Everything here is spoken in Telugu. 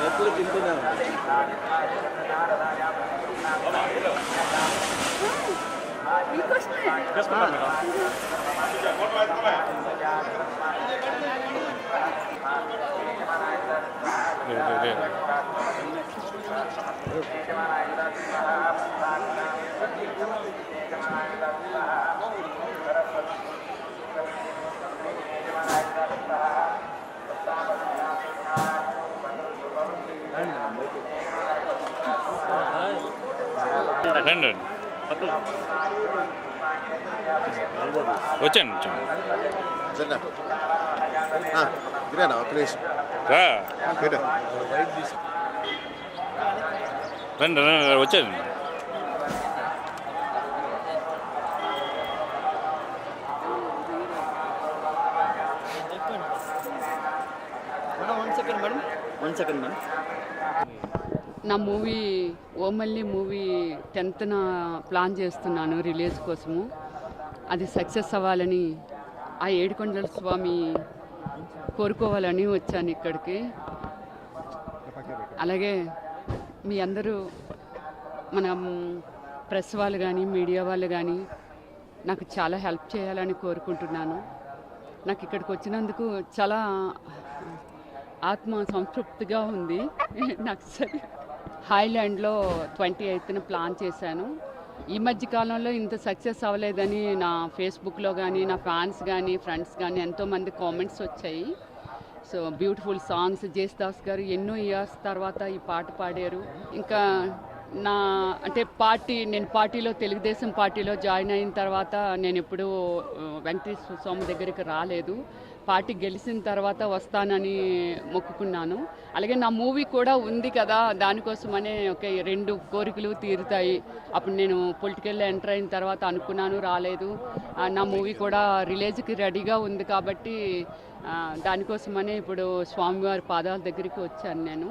ఎప్పుడు తింటున్నా రండి వచ్చాను గిరానా ప్లీజ్ రా రండి రండి వచ్చాను వన్ సెకండ్ మేడం నా మూవీ ఓమల్లి మూవీ 10th ప్లాన్ చేస్తున్నాను రిలీజ్ కోసము. అది సక్సెస్ అవ్వాలని ఆ ఏడుకొండల స్వామి కోరుకోవాలని వచ్చాను ఇక్కడికి. అలాగే మీ అందరూ మన ప్రెస్ వాళ్ళు కానీ మీడియా వాళ్ళు కానీ నాకు చాలా హెల్ప్ చేయాలని కోరుకుంటున్నాను. నాకు ఇక్కడికి వచ్చినందుకు చాలా ఆత్మ సంతృప్తిగా ఉంది. నాకు సరే హాయ్లాండ్లో 28th ప్లాన్ చేశాను. ఈ మధ్య కాలంలో ఇంత సక్సెస్ అవ్వలేదని నా ఫేస్బుక్లో కానీ నా ఫ్యాన్స్ కానీ ఫ్రెండ్స్ కానీ ఎంతోమంది కామెంట్స్ వచ్చాయి. సో బ్యూటిఫుల్ సాంగ్స్ జేసుదాస్ గారు ఎన్నో ఇయర్స్ తర్వాత ఈ పాట పాడారు. ఇంకా నా అంటే నేను పార్టీలో తెలుగుదేశం పార్టీలో జాయిన్ అయిన తర్వాత నేను ఎప్పుడూ వెంకటేశ్వర స్వామి దగ్గరికి రాలేదు. పార్టీ గెలిచిన తర్వాత వస్తానని మొక్కుకున్నాను. అలాగే నా మూవీ కూడా ఉంది కదా, దానికోసమనే ఒక 2 కోరికలు తీరుతాయి. అప్పుడు నేను పొలిటికల్లో ఎంటర్ అయిన తర్వాత అనుకున్నాను, రాలేదు. నా మూవీ కూడా రిలీజ్కి రెడీగా ఉంది కాబట్టి దానికోసమనే ఇప్పుడు స్వామివారి పాదాల దగ్గరికి వచ్చాను నేను.